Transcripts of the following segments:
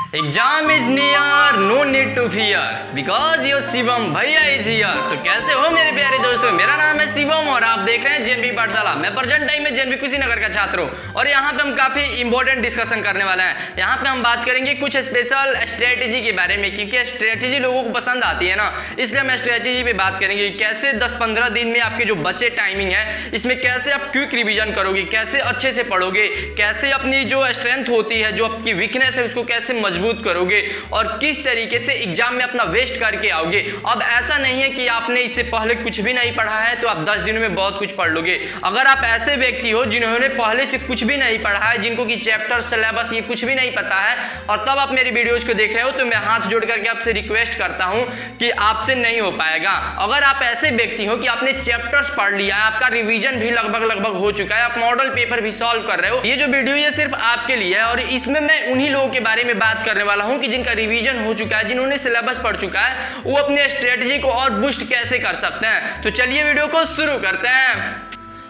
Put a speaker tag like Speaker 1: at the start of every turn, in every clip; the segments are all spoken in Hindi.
Speaker 1: Exam is near, no need to fear because your Shivam भैया इज हियर। तो कैसे हो मेरे प्यारे दोस्तों, मेरा नाम है शिवम और आप देख रहे हैं जेएनवी पाठशाला। मैं प्रेजेंट टाइम में जेएनवी कुशीनगर का छात्र हूँ और यहाँ पे हम काफी इंपॉर्टेंट डिस्कशन करने वाले हैं। यहाँ पे हम बात करेंगे कुछ स्पेशल स्ट्रेटेजी के बारे में, क्योंकि स्ट्रेटेजी लोगों को पसंद आती है ना, इसलिए हम स्ट्रेटेजी पे बात करेंगे। कैसे 10-15 दिन में आपके जो बचे टाइमिंग है इसमें कैसे आप क्विक रिविजन करोगे, कैसे अच्छे से पढ़ोगे, कैसे अपनी जो स्ट्रेंथ होती है, जो आपकी वीकनेस है उसको कैसे मजबूत करोगे और किस तरीके से एग्जाम में अपना वेस्ट करके आओगे। अब ऐसा नहीं है कि आपने इससे पहले कुछ भी नहीं पढ़ा है तो आप 10 दिनों में बहुत कुछ पढ़ लोगे। अगर आप ऐसे व्यक्ति हो जिन्होंने पहले से कुछ भी नहीं पढ़ा है, जिनको कि चैप्टर सिलेबस ये कुछ भी नहीं पता है और तब आप मेरी वीडियोज को देख रहे हो, तो मैं हाथ जोड़ करके आपसे रिक्वेस्ट करता हूं कि आपसे नहीं हो पाएगा। अगर आप ऐसे व्यक्ति हो कि आपने चैप्टर्स पढ़ लिया है, आपका रिवीजन भी लगभग हो चुका है, आप मॉडल पेपर भी सॉल्व कर रहे हो, ये जो वीडियो ये सिर्फ आपके लिए है और इसमें मैं उन्हीं लोगों के बारे में बात करने वाला हूं कि जिनका रिवीजन हो चुका है, जिन्होंने सिलेबस पढ़ चुका है, वो अपने स्ट्रेटजी को और बूस्ट कैसे कर सकते हैं। तो चलिए वीडियो को शुरू करते हैं।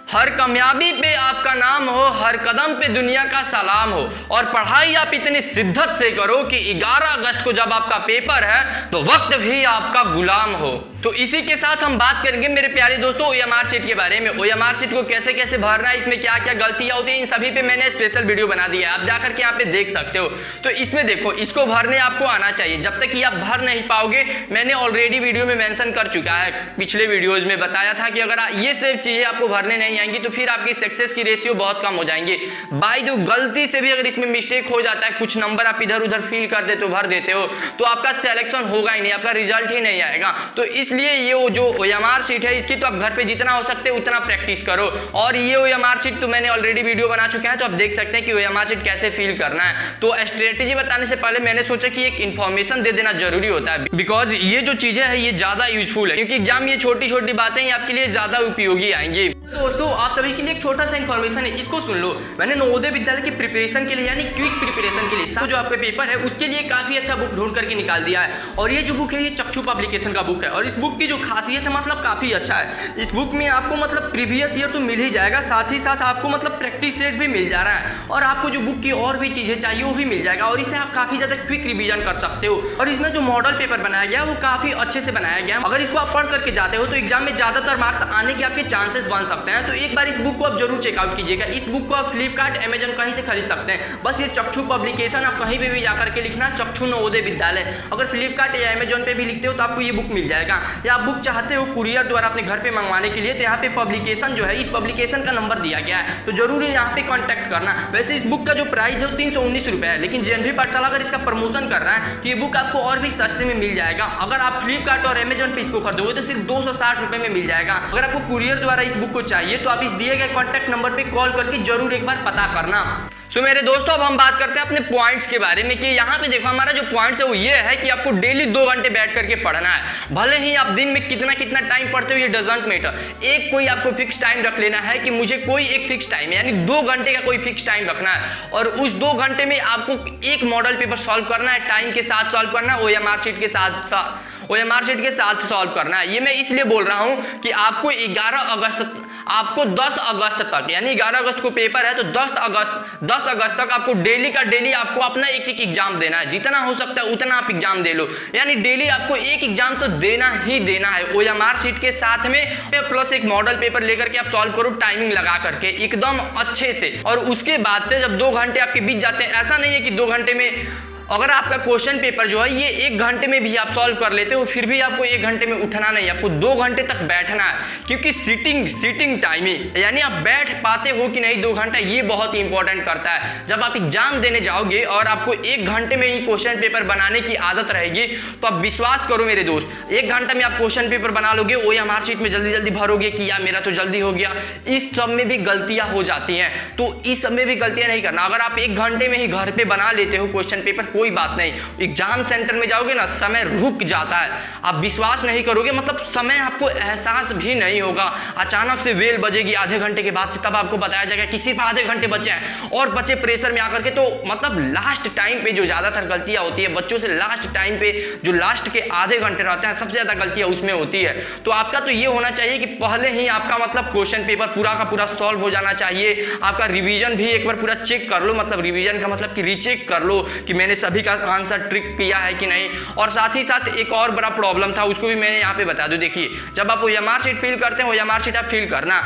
Speaker 1: हर कामयाबी पे आपका नाम हो, हर कदम पे दुनिया का सलाम हो और पढ़ाई आप इतनी शिद्दत से करो कि 11 अगस्त को जब आपका पेपर है तो वक्त भी आपका गुलाम हो। तो इसी के साथ हम बात करेंगे मेरे प्यारे दोस्तों ओएमआर शीट के बारे में। ओएमआर शीट को कैसे कैसे भरना है, इसमें क्या क्या गलतियां होती है, इन सभी पे मैंने स्पेशल वीडियो बना दिया है, आप जाकर के यहाँ पे देख सकते हो। तो इसमें देखो, इसको भरने आपको आना चाहिए। जब तक कि आप भर नहीं पाओगे, मैंने ऑलरेडी वीडियो में मेंशन कर चुका है, पिछले वीडियोज में बताया था कि अगर ये सब चीजें आपको भरने नहीं आएंगी तो फिर आपकी सक्सेस की रेशियो बहुत कम हो जाएंगे। बाय द गलती से भी अगर इसमें मिस्टेक हो जाता है, कुछ नंबर आप इधर उधर फिल कर देते हो, भर देते हो, तो आपका सिलेक्शन होगा ही नहीं, आपका रिजल्ट ही नहीं आएगा। तो इसलिए ये जो ओएमआर शीट है इसकी तो आप घर पे जितना हो सकते उतना प्रैक्टिस करो। और ये ओएमआर शीट तो मैंने ऑलरेडी वीडियो बना चुका है, तो आप देख सकते हैं कि ओएमआर शीट कैसे फिल करना है। तो स्ट्रेटेजी बताने से पहले मैंने सोचा कि एक इन्फॉर्मेशन दे देना जरूरी होता है, बिकॉज ये जो चीजें है ये ज्यादा यूजफुल है, क्योंकि एग्जाम ये छोटी छोटी बातें ही आपके लिए ज्यादा उपयोगी आएंगी। दोस्तों आप सभी के लिए एक छोटा सा इन्फॉर्मेशन है, इसको सुन लो। मैंने नवोदय विद्यालय की प्रिपरेशन के लिए यानी क्विक प्रिपरेशन के लिए जो आपका पेपर है उसके लिए काफी अच्छा बुक ढूंढ करके निकाल दिया है। और ये जो बुक है ये चक्षु पब्लिकेशन का बुक है और इस बुक की जो खासियत है मतलब काफी अच्छा है। इस बुक में आपको मतलब प्रीवियस ईयर तो मिल ही जाएगा, साथ ही साथ आपको मतलब प्रैक्टिस सेट भी मिल जा रहा है और आपको जो बुक की और भी चीजें चाहिए वो भी मिल जाएगा और इससे आप काफी ज्यादा क्विक रिवीजन कर सकते हो। और इसमें जो मॉडल पेपर बनाया गया वो काफी अच्छे से बनाया गया। अगर इसको आप पढ़ करके जाते हो तो एग्जाम में ज्यादातर मार्क्स आने के आपके चांसेस बन सकते हैं। तो एक बार इस बुक को आप जरूर चेकआउट कीजिएगा। इस बुक को आप फ्लिपकार्ट, अमेजन कहीं से खरीद सकते हैं। बस ये चक्षु पब्लिकेशन आप कहीं पे भी जाकर के लिखना चक्षु नवोदय विद्यालय। अगर फ्लिपकार्ट या अमेजन पे भी लिखते हो तो आपको ये बुक मिल जाएगा। या आप बुक चाहते हो कुरियर द्वारा अपने घर पे मंगवाने के लिए तो यहाँ पे पब्लिकेशन जो है, इस पब्लिकेशन का नंबर दिया गया है, तो जरूर यहाँ पे कॉन्टैक्ट करना। वैसे इस बुक का जो प्राइस है 319 रुपये है, लेकिन जेएनवी पाठशाला अगर इसका प्रमोशन कर रहा है तो ये बुक आपको और भी सस्ते में मिल जाएगा। अगर आप फ्लिपकार्ट और अमेजन पे इसको खरीदोगे तो सिर्फ 260 रुपये में मिल जाएगा। अगर आपको कुरियर द्वारा इस बुक को चाहिए तो आप इस दिए गए कॉन्टैक्ट नंबर पे कॉल करके जरूर एक बार पता करना। सो मेरे दोस्तों अब हम बात करते हैं अपने पॉइंट्स के बारे में कि यहाँ पे देखो हमारा जो पॉइंट्स है वो ये है कि आपको डेली 2 घंटे बैठ करके पढ़ना है। भले ही आप दिन में कितना कितना टाइम पढ़ते हो ये डजंट मैटर, एक कोई आपको फिक्स टाइम रख लेना है कि मुझे कोई एक फिक्स टाइम है, यानी 2 घंटे का कोई फिक्स टाइम रखना है और उस 2 घंटे में आपको एक मॉडल पेपर सॉल्व करना है, टाइम के साथ सॉल्व करना है, ओएमआर शीट के साथ सॉल्व करना है। ये मैं इसलिए बोल रहा हूं कि आपको 10 अगस्त तक, यानी 11 अगस्त को पेपर है तो 10 अगस्त तक आपको डेली का डेली आपको अपना एक एग्जाम देना है। जितना हो सकता है उतना आप एग्जाम दे लो, यानी डेली आपको एक एग्जाम तो देना ही देना है ओएमआर शीट के साथ में, प्लस एक मॉडल पेपर लेकर के आप सॉल्व करो टाइमिंग लगा करके एकदम अच्छे से। और उसके बाद से जब 2 घंटे आपके बीत जाते हैं, ऐसा नहीं है कि 2 घंटे में अगर आपका क्वेश्चन पेपर जो है ये 1 घंटे में भी आप सॉल्व कर लेते हो, फिर भी आपको 1 घंटे में उठना नहीं, आपको 2 घंटे तक बैठना है, क्योंकि सीटिंग टाइमिंग यानी आप बैठ पाते हो कि नहीं 2 घंटा, ये बहुत ही इंपॉर्टेंट करता है। जब आप एग्जाम देने जाओगे और आपको 1 घंटे में ही क्वेश्चन पेपर बनाने की आदत रहेगी तो आप विश्वास करो मेरे दोस्त, 1 घंटे में आप क्वेश्चन पेपर बना लोगे, ओएमआर शीट में जल्दी जल्दी भरोगे कि यार मेरा तो जल्दी हो गया। इस सब में भी गलतियां हो जाती हैं, तो इस सब में भी गलतियां नहीं करना। अगर आप 1 घंटे में ही घर पे बना लेते हो क्वेश्चन पेपर, कोई बात नहीं, एग्जाम सेंटर में जाओगे ना समय रुक जाता है, आप विश्वास नहीं करोगे, मतलब समय आपको एहसास भी नहीं होगा। अचानक से बेल बजेगी आधे घंटे के बाद से, तब आपको बताया जाएगा कि सिर्फ आधे घंटे बचे हैं और बच्चे प्रेशर में आकर के, तो मतलब लास्ट टाइम पे जो ज्यादातर गलतियां होती है बच्चों से, लास्ट टाइम पे जो लास्ट के आधे घंटे रहते हैं सबसे ज्यादा गलतियां उसमें होती है। तो आपका तो ये होना चाहिए कि पहले ही आपका मतलब क्वेश्चन पेपर पूरा का पूरा सॉल्व हो जाना चाहिए। आपका रिवीजन भी एक बार पूरा चेक कर लो, मतलब रिवीजन का मतलब कि रीचेक कर लो कि मैंने सभी का आंसर ट्रिक किया है कि नहीं। और साथ ही साथ एक और बड़ा प्रॉब्लम था, उसको भी मैंने यहाँ पे बता दूं। देखिए, जब आप OMR शीट फिल करते हैं, OMR शीट आप फिल करना,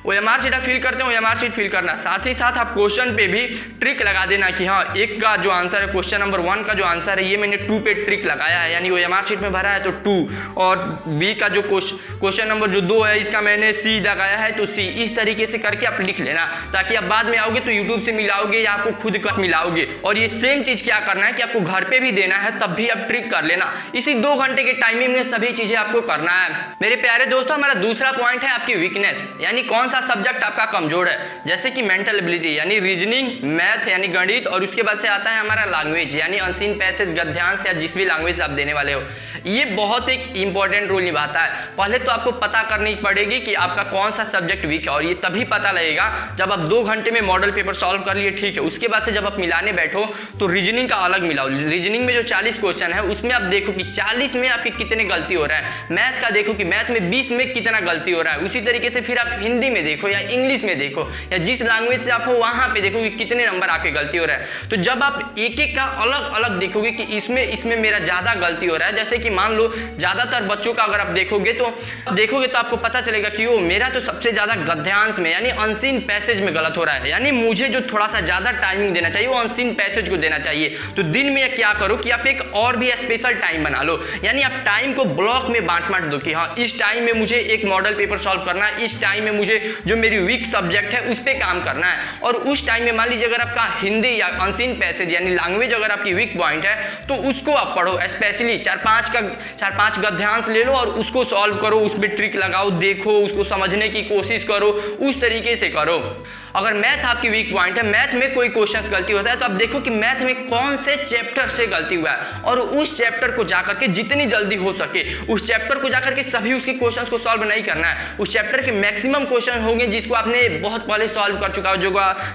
Speaker 1: OMR शीट आप फिल करते हैं, OMR शीट फिल करना, साथ ही साथ आप क्वेश्चन पे भी ट्रिक लगा देना कि हाँ, एक का जो आंसर है, क्वेश्चन नंबर 1 का जो आंसर है, ये मैंने 2 पे ट्रिक लगाया है, यानी OMR शीट में भरा है तो 2, और B का जो क्वेश्चन नंबर जो 2 है, इसका मैंने C लगाया है तो C। इस तरीके से करके आप लिख लेना, ताकि आप बाद में आओगे तो यूट्यूब से मिलाओगे या आपको खुद का मिलाओगे। और ये सेम चीज क्या करना है कि आपको घर पे भी देना है, तब भी आप ट्रिक कर लेना। इसी 2 घंटे के टाइमिंग में सभी चीजें आपको करना है। मेरे प्यारे दोस्तों, हमारा दूसरा पॉइंट है आपकी वीकनेस, यानी कौन सा सब्जेक्ट आपका कमजोर है। जैसे कि मेंटल एबिलिटी यानी रीजनिंग, मैथ यानी गणित, और उसके बाद से आता है हमारा लैंग्वेज यानी अनसीन पैसेज, गद्यांश या जिस भी लैंग्वेज आप देने वाले हो। ये बहुत एक इंपॉर्टेंट रोल निभाता है। पहले तो आपको पता करनी पड़ेगी कि आपका कौन सा सब्जेक्ट वीक है, और ये तभी पता लगेगा जब आप 2 घंटे में मॉडल पेपर सॉल्व कर लिए, ठीक है। उसके बाद से जब आप मिलाने बैठो तो रीजनिंग का अलग मिलाओ। रीजनिंग में जो 40 क्वेश्चन है उसमें आप देखो कि 40 में आपकी कितने गलती हो रहा है। मैथ का देखो कि मैथ में 20 में कितना गलती हो रहा है। उसी तरीके से फिर आप हिंदी में देखो या इंग्लिश में देखो या जिस लैंग्वेज से आप हो वहां पे देखो कि कितने नंबर आपके गलती हो रहा है। तो जब आप एक एक का अलग अलग देखोगे कि इसमें मेरा ज्यादा गलती हो रहा है, जैसे कि मान लो ज्यादातर बच्चों का अगर आप देखोगे तो आपको पता चलेगा कि वो मेरा तो सबसे ज्यादा गद्यांश में यानी अनसीन पैसेज में गलत हो रहा है, यानी मुझे जो थोड़ा सा ज्यादा टाइमिंग देना चाहिए वो अनसीन पैसेज को देना चाहिए। तो दिन में क्या करो कि आप एक और भी स्पेशल टाइम बना लो, यानी आप टाइम को ब्लॉक में बांट दो कि हाँ, इस टाइम में मुझे एक मॉडल पेपर सॉल्व करना है, इस टाइम में मुझे जो मेरी वीक सब्जेक्ट है उस पे काम करना है। और उस टाइम में मान लीजिए अगर आपका हिंदी या अनसीन पैसेज यानी लैंग्वेज अगर आपकी वीक पॉइंट है तो उसको आप पढ़ो, स्पेशली 4-5 गद्यांश ले लो और उसको सॉल्व करो, उस पर ट्रिक लगाओ, देखो, उसको समझने की कोशिश करो, उस तरीके से करो। अगर मैथ आपकी वीक पॉइंट है, मैथ में कोई क्वेश्चन गलती होता है तो आप देखो कि मैथ में कौन से चैप्टर से गलती हुआ है, और उस चैप्टर को जाकर के जितनी जल्दी हो सके उस चैप्टर को जाकर के सभी उसके क्वेश्चंस को सॉल्व नहीं करना है। उस चैप्टर के मैक्सिमम क्वेश्चन होंगे जिसको आपने बहुत पहले सॉल्व कर चुका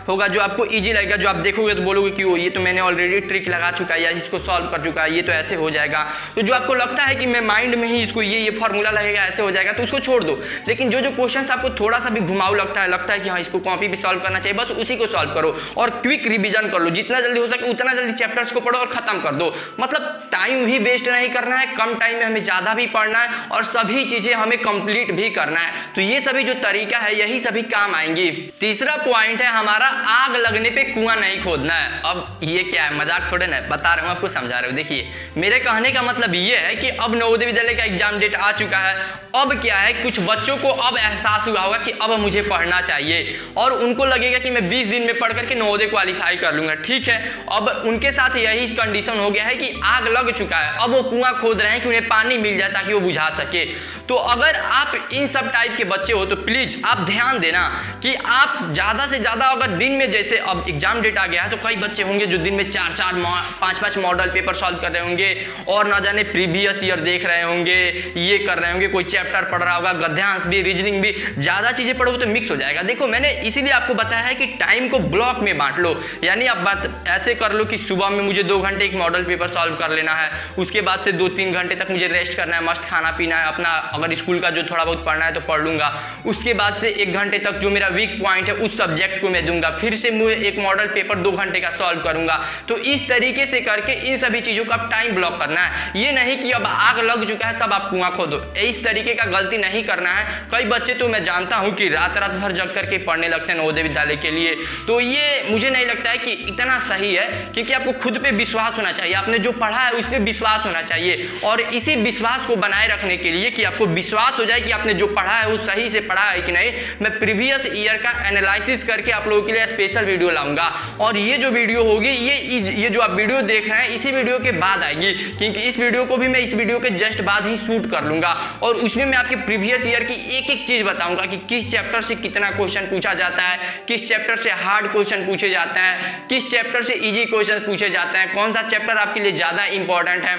Speaker 1: होगा, जो आपको इजी लगेगा, जो आप देखोगे तो बोलोगे कि ये तो मैंने ऑलरेडी ट्रिक लगा चुका है या इसको सॉल्व कर चुका है, ये तो ऐसे हो जाएगा। तो जो आपको लगता है कि मैं माइंड में ही इसको ये फॉर्मूला लगेगा, ऐसे हो जाएगा, तो उसको छोड़ दो। लेकिन जो क्वेश्चन आपको थोड़ा सा भी घुमाऊ लगता है कि हाँ, इसको कॉपी भी सॉल्व करना चाहिए, बस उसी को सॉल्व करो और क्विक रिवीजन कर लो। जितना जल्दी हो सके उतना जल्दी चैप्टर्स को पढ़ो और खत्म कर दो। मतलब टाइम भी वेस्ट नहीं करना है, कम टाइम में हमें ज्यादा भी पढ़ना है और सभी चीजें हमें कंप्लीट भी करना है। तो ये सभी जो तरीका है यही सभी काम आएंगी। तीसरा पॉइंट है हमारा, आग लगने पे कुआं नहीं खोदना है। अब ये क्या है, मजाक थोड़े ना बता रहा हूं, आपको समझा रहा हूं। देखिए, मेरे कहने का मतलब ये है कि अब नवोदय विद्यालय का एग्जाम डेट आ चुका है। अब क्या है, कुछ बच्चों को अब एहसास हुआ होगा कि अब मुझे पढ़ना चाहिए और उनको लगेगा कि मैं 20 दिन में पढ़ करके नवोदय क्वालिफाई कर लूंगा, ठीक है। अब उनके साथ यही कंडीशन हो गया है कि आग लग चुका है, अब वो कुआं खोद रहे हैं कि उन्हें पानी मिल जाए ताकि वो बुझा सके। तो अगर आप इन सब टाइप के बच्चे हो तो प्लीज आप ध्यान देना कि आप ज्यादा से ज्यादा, अगर दिन में, जैसे अब एग्जाम डेट आ गया है तो कई बच्चे होंगे जो दिन में 4-5 मॉडल पेपर सॉल्व कर रहे होंगे और ना जाने प्रीवियस ईयर देख रहे होंगे, ये कर रहे होंगे, कोई चैप्टर पढ़ रहा होगा, गद्यांश भी, रीजनिंग भी, ज्यादा चीजें पढ़ोगे तो मिक्स हो जाएगा। देखो, मैंने इसीलिए आपको बताया है कि टाइम को ब्लॉक में बांट लो, यानी आप बात ऐसे कर लो कि सुबह में मुझे 2 घंटे एक मॉडल पेपर सॉल्व कर लेना है, उसके बाद से 2-3 घंटे तक मुझे रेस्ट करना है, मस्त खाना पीना है अपना, अगर स्कूल का जो थोड़ा बहुत पढ़ना है तो पढ़ लूंगा, उसके बाद से 1 घंटे तक जो मेरा वीक पॉइंट है उस सब्जेक्ट को मैं दूंगा, फिर से मैं एक मॉडल पेपर 2 घंटे का सॉल्व करूंगा। तो इस तरीके से करके इन सभी चीजों का टाइम ब्लॉक करना है। ये नहीं कि अब आग लग चुका है तब आप कुआं खोदो, इस तरीके का गलती नहीं करना है। कई बच्चे तो मैं जानता हूं कि रात भर जग करके पढ़ने लगते हैं नवोदय विद्यालय के लिए, तो ये मुझे नहीं लगता है कि इतना सही है, क्योंकि आपको खुद पे विश्वास होना चाहिए, आपने जो पढ़ा है उस पर विश्वास होना चाहिए। और इसी विश्वास को बनाए रखने के लिए कि आपको विश्वास हो जाए कि आपने जो पढ़ा है वो सही से पढ़ा है कि नहीं, मैं प्रीवियस ईयर का एनालिसिस करके आप लोगों के लिए स्पेशल वीडियो लाऊंगा। और ये जो वीडियो होगी ये जो आप वीडियो देख रहे हैं इसी वीडियो के बाद आएगी, क्योंकि इस वीडियो को भी मैं इस वीडियो के जस्ट बाद ही शूट कर लूंगा और उसमें मैं आपके प्रीवियस ईयर की एक चीज बताऊंगा कि किस चैप्टर से कितना क्वेश्चन पूछा जाता है, किस चैप्टर से हार्ड क्वेश्चन पूछे जाते हैं, किस चैप्टर से इजी क्वेश्चन पूछे जाते हैं, कौन सा चैप्टर आपके लिए ज्यादा इंपॉर्टेंट है।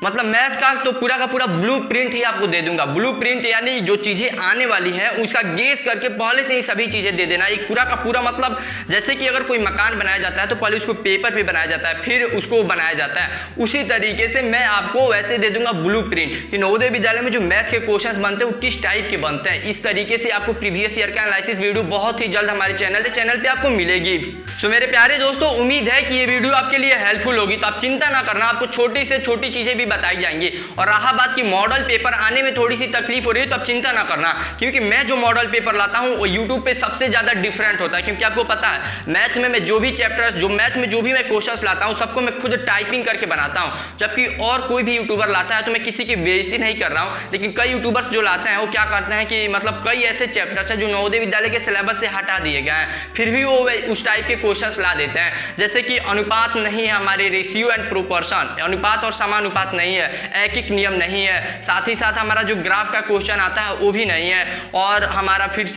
Speaker 1: मतलब मैथ का तो पूरा का पूरा ब्लूप्रिंट ही आपको दे दूंगा। ब्लूप्रिंट यानी जो चीजें आने वाली है उसका गेस करके पहले से ही सभी चीजें दे देना। एक पूरा का पूरा मतलब जैसे कि अगर कोई मकान बनाया जाता है तो पहले उसको पेपर पे बनाया जाता है, फिर उसको बनाया जाता है, उसी तरीके से मैं आपको वैसे दे दूंगा ब्लूप्रिंट कि नवोदय विद्यालय में जो मैथ के क्वेश्चंस बनते हैं वो किस टाइप के बनते हैं। इस तरीके से आपको प्रीवियस ईयर का एनालिसिस वीडियो बहुत ही जल्द हमारे चैनल पे आपको मिलेगी। सो मेरे प्यारे दोस्तों, उम्मीद है कि ये वीडियो आपके लिए हेल्पफुल होगी। तो आप चिंता ना करना, आपको छोटी से छोटी चीजें भी बताई जाएंगी। और रहा बात की मॉडल पेपर आने में थोड़ी सी तकलीफ हो रही है तो आप चिंता ना करना, क्योंकि मैं जो मॉडल पेपर लाता हूं वो यूट्यूब पे सबसे ज्यादा डिफरेंट होता है। क्योंकि आपको पता है मैथ में मैं जो भी चैप्टर्स मैथ में जो भी मैं क्वेश्चंस लाता हूं सबको मैं खुद टाइपिंग करके बनाता हूं। जबकि और कोई भी यूट्यूबर लाता है तो मैं किसी की बेइज्जती नहीं कर रहा हूं, लेकिन कई यूट्यूबर्स जो लाते हैं वो क्या करते हैं कि मतलब कई ऐसे चैप्टर्स हैं जो नवोदय विद्यालय के सिलेबस से हटा दिए गए हैं, फिर भी वो उस टाइप के क्वेश्चंस ला देते हैं। जैसे कि अनुपात नहीं है हमारे, रेशियो एंड प्रोपोर्शन, अनुपात और समानुपात नहीं है, ऐकिक नियम नहीं है, साथ ही साथ हमारा जो ग्राफ का क्वेश्चन आता है वो भी नहीं है, और हमारा फिर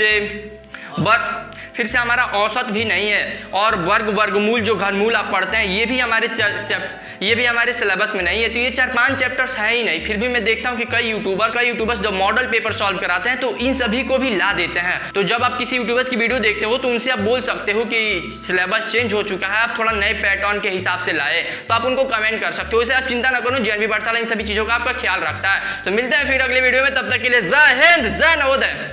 Speaker 1: से हमारा औसत भी नहीं है, और वर्गमूल जो घनमूल आप पढ़ते हैं ये भी हमारे सिलेबस में नहीं है। तो ये 4-5 चैप्टर्स है ही नहीं, फिर भी मैं देखता हूँ कि कई यूट्यूबर्स जब मॉडल पेपर सॉल्व कराते हैं तो इन सभी को भी ला देते हैं। तो जब आप किसी यूट्यूबर्स की वीडियो देखते हो तो उनसे आप बोल सकते हो कि सिलेबस चेंज हो चुका है, आप थोड़ा नए पैटर्न के हिसाब से लाए, तो आप उनको कमेंट कर सकते हो। इसे आप चिंता ना करो, जेएनवी पाठशाला इन सभी चीजों का आपका ख्याल रखता है। तो मिलते हैं फिर अगले वीडियो में, तब तक के लिए जय हिंद, जय नवोदय।